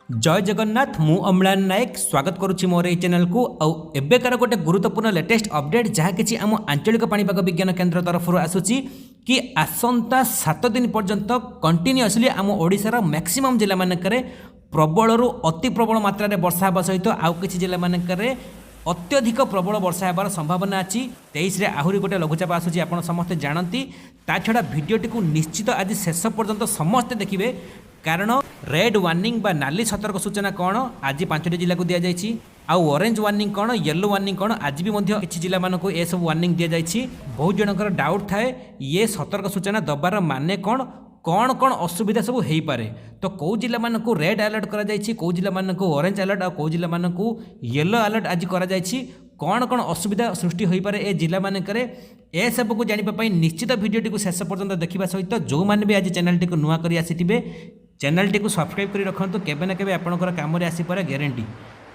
जय जगन्नाथ मु अम्लान नायक स्वागत करुच्ची मोर चैनल को एबेकार गोटे गुरुत्वपूर्ण लेटेस्ट अपडेट जहाँ कि आम आंचलिक पाणीपाग विज्ञान केन्द्र तरफ आसूची कि आसंता 7 दिन पर्यंत कंटिन्यूअसली आम ओडिशार मैक्सिमम जिला मानकरे प्रबल अति प्रबल मात्रा वर्षा होगा सहित आउ किछि जिला मानकरे अत्यधिक प्रबल वर्षा होबार संभावना अच्छी 23 आहरी गोटे लघुचाप आसूची आपण समस्ते जानती ता छड़ा भिडियोटी को निश्चित आज शेष पर्यंत समस्ते देखिए कारण रेड वार्निंग बा नाली सतर्क सूचना कौन आज 5टी जिला को दि जाइए आउ ऑरेंज वार्निंग कौन येलो वार्निंग कौन आज भी किसी जिला मानक ये सब वार्निंग दि जाइए। बहुत जनकर डाउट थाए ये सतर्क सूचना दबार माने कौन कौन कौन असुविधा सब हो पारे तो कौ जिला मानक रेड अलर्ट करा जाइए कौ जिला मानक ऑरेंज अलर्ट और कौ जिला मानक येलो अलर्ट आज करा जाइए कौन कौन असुविधा सृष्टि हो पारे ए जिला मानकरे ए सब को जानिबा निश्चित भिडियोटी को शेष पर्यंत देखा सहित जो मैंने भी आज चैनल टी नुआ कर आसीथिबे चैनल टी सब्सक्राइब कर रखु केबे ना केबे आपनकर काम रे आसी पारे ग्यारंटी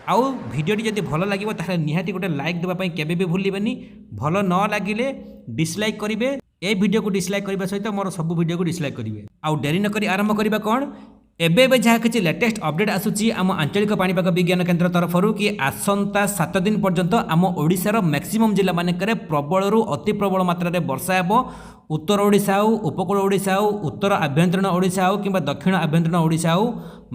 आउ भिडियोटी जदि भल लगे ताहले निहाती गोटे लाइक देबा केबे भी भूलिबेनी भल न लागिले डिसलाइक करिवे ए वीडियो को डिसलाइक करने सहित मोर सब वीडियो को डिसलाइक करेंगे आउ डेरी नक आरंभ करवा कौन एबे जहाँ किसी लेटेस्ट अपडेट आसूची आम आंचलिक पाणीपाग विज्ञान केन्द्र तरफ कि आसंता 7 दिन पर्यंत आम ओडिशार मैक्सिमम जिला मानकरे प्रबल अति प्रबल मात्रा वर्षा हेबो उत्तर ओडिशा हो उपकूल ओडिशा हो उत्तर आभ्यंतरीण ओडिशा हो किंबा दक्षिण आभ्यंतरीण ओडिशा हो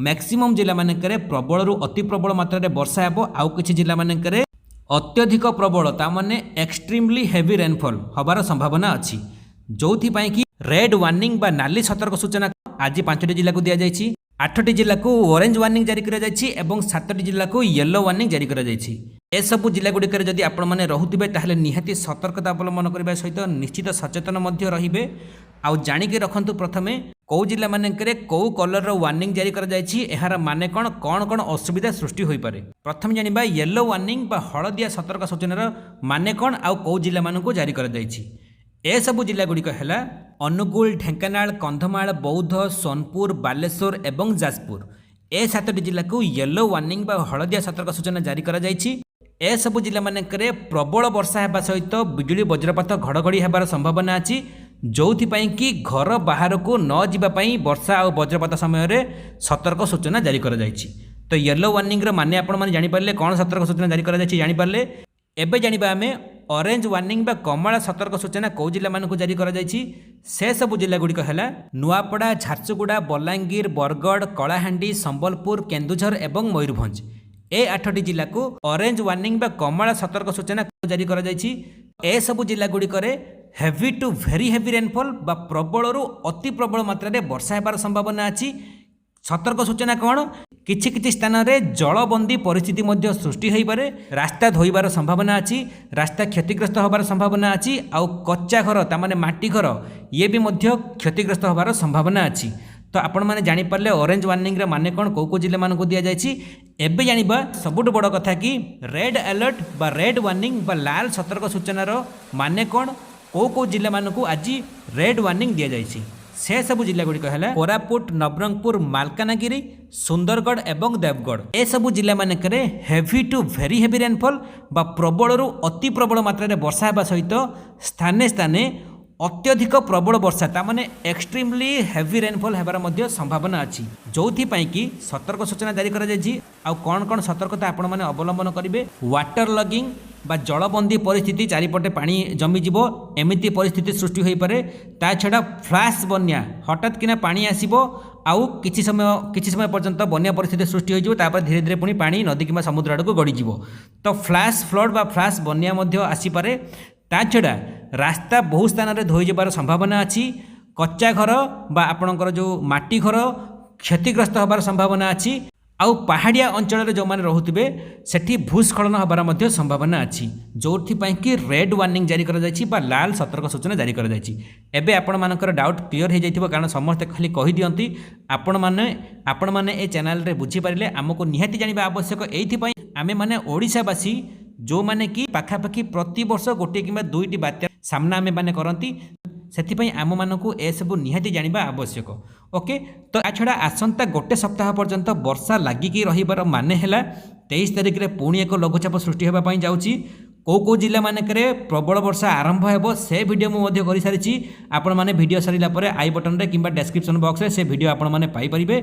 मैक्सिमम जिला मानकरे प्रबल अति प्रबल मात्रा वर्षा हेबो आउ किछि जिला मानकरे अत्यधिक प्रबल तामाने एक्सट्रीमली हेवी रेनफॉल हबार संभावना अच्छी जो कि रेड वार्निंग बा नाली सतर्क सूचना आज 5टी जिला को दि जाइए 8टी जिला को ऑरेंज वार्निंग जारी करा जाइए और 7टी जिला को येलो वार्निंग जारी करा जाइए। ए सब जिला गुड़िकर जदि आपण मैंने रुथिबे ताहले निहाती सतर्कता अवलंबन करने सहित निश्चित सचेतन मध्य रहिबे आउ जानिके रखंतु प्रथमे कौ जिला मानकरे कौ कलर वार्निंग जारी करा जाइए एहार माने कौन कौन कौन असुविधा सृष्टि हो पारे। प्रथम जानिबा येलो वार्निंग बा हलदिया सतर्क सूचनार माने कौन आउ कौ जिला मानकु जारी करा जाइए। ए सबु जिला गुड़िक है अनुगुल ढेंकानाल कंधमाल बौद्ध सोनपुर बालेश्वर एवं जाजपुर ए 7टी जिला को येलो वार्निंग बा हलदिया सतर्क सूचना जारी करा जाइए। ए सबु जिला मानकरे प्रबल वर्षा हेबा सहित बिजुली वज्रपात घड़घड़ी हेबार संभावना अच्छी जो कि घर बाहर को न जावाई वर्षा और वज्रपात समय सतर्क सूचना जारी करा जाइए। तो येलो वार्निंग माने आपण माने जानि पारले कौन सतर्क सूचना जारी करा जाइए जानि पारले। एबे जानिबा आमे ऑरेंज वार्निंग बा कमला सतर्क सूचना कौ जिला मानक जारी करा जाइए से सबु जिला गुड़िक है नुआपड़ा झारसुगुड़ा बलांगीर बरगढ़ कलाहांडी संबलपुर केन्दुझर एवं मयूरभंज ए 8टी जिला को ऑरेंज वार्निंग बा कमला सतर्क सूचना जारी करा जाइए। ए सबु जिला गुड़िक heavy to very heavy rainfall बा प्रबल अति प्रबल मात्रा वर्षा हेबार संभावना अच्छी। सतर्क सूचना कौन किछि किछि स्थान में जलबंदी परिस्थिति मध्य सृष्टि हो पारे रास्ता धोइबार संभावना अच्छी रास्ता क्षतिग्रस्त होबार संभावना अच्छी आउ कच्चा घर तामाने माटी घर ये भी मध्य क्षतिग्रस्त होबार संभावना अच्छी। तो आपण मैंने जानीपारे ऑरेंज वार्निंग माने कौन कौ कौ जिला मानक दि जाइए। एबे जानिबा सबुठ बड़ कथा कि रेड अलर्ट बा रेड वार्निंग बा लाल सतर्क सूचनार माने कौन कौ कौ जिला मानक आज रेड वार्निंग दि जाइए। से सबु जिला गुड़िक है कोरापुट नवरंगपुर मालकानगिरी सुंदरगढ़ एवं देवगढ़ ए सबु जिला मानकरे heavy to very heavy rainfall बा प्रबल अति प्रबल मात्रा वर्षा होगा सहित स्थाने स्थाने अत्यधिक प्रबल वर्षा तामाने एक्सट्रीमली हेवी रेनफॉल होबार मध्य संभावना अच्छी जो कि सतर्क सूचना जारी करा जाइए। आउ कौन कौन सतर्कता आपण माने अवलंबन करेंगे वाटर लगिंग बा जलबंदी परिस्थिति चारिपटे पानी जमीज एमती परिस्थिति सृष्टि हो पारे ता छड़ा फ्लैश बन्या हठात किना पानी आसीबो आउ किछि समय पर्यंत बन्या परिस्थिति सृष्टि हो तापर धीरे धीरे पुणी पानी नदी किंबा समुद्र आड़क गड़ीजिवो तो फ्लैश फ्लड बा फ्लैश बन्या मध्य आसी पारे। ता छड़ा रास्ता बहु स्थान में धोई जबार संभावना अच्छी कच्चा घर बा आपणकर जो माटी घर क्षतिग्रस्त होबार संभावना अच्छी आउ पहाड़िया अंचल जो मैंने रोथे सेठी भूस्खलन होबार मध्य संभावना अच्छी जो कि रेड वार्निंग जारी करा जाइए बा लाल सतर्क सूचना जारी करा जाइए। एबे आपण मानकर डाउट क्लियर हो जाइथिबो कारण समस्त खाली कहि दियंती आपण माने ए चैनल रे बुझी पारिले आमको निहाती जानिबा आवश्यक एथि पई आमे माने ओडिशावासी जो माने कि पाखापाखि प्रति वर्ष गोटे कि 2टी बात्या सामना आमे माने करंती से आम मानक ए सब निहाती जानिबा आवश्यक। ओके तो छड़ा आसंता गोटे सप्ताह पर्यंत वर्षा लागिकी रहिबार माने हैला 23 तारिख रे पुणी एक लघुचाप सृष्टि होबा पई जाउची कौ जिला मानकरे प्रबल वर्षा आरंभ हेबो से वीडियो मुझे कर सारी आपण मैंने वीडियो सारा आई बटन रे किंबा डिस्क्रिप्शन बॉक्स रे से वीडियो आपण मैंने पाई परिबे।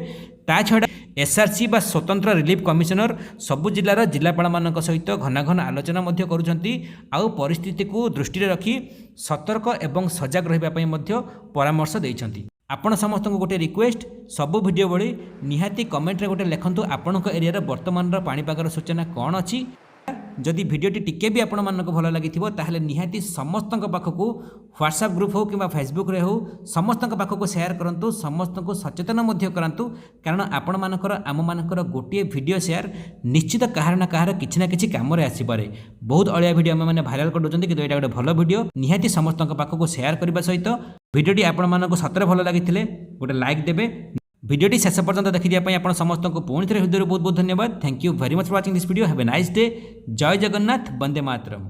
ता छड़ा एसआरसी बा स्वतंत्र रिलीफ कमिशनर सबु जिलार जिलापाल मान सहित घन घन आलोचना करुँच आउ परिस्थिति को दृष्टि रखी सतर्क एवं सजग रहा परामर्श देइछंती। आपण समस्त गोटे रिक्वेस्ट सबु वीडियो बड़ी निहाती कमेंट रे गोटे लिखंतु आपण एरिया वर्तमान पाणीपागर सूचना कौन अच्छी। जदि भिडियोटी टिके भी आपण मानक भल लगी ताहले निहाती समस्त पाखक व्हाट्सएप ग्रुप हो कि फेसबुक रे हो समस्त पाखक शेयर करंतु समस्त को सचेतन करांतु कारण आपण मानकर आम मानकर गोटे भिडियो शेयर निश्चित कहार ना कहार किछि ना किछि काम रे आसीपारे। बहुत अलिया भिडियो आम मैंने भाइराल कर दउछंती कि एटा गोटे भल भिडियो निहाती समस्त पाखक शेयर करबा सहित भिडियोटी आपण मानक सतरे भल लागिथिले गोटे लाइक देबे। भिडियोटी शेष पर्यंत देखिए आप समस्त को पुणी थे हृदय बहुत बहुत धन्यवाद। Thank you very much for watching this video. Have a nice day. जय जगन्नाथ। वंदे मातरम।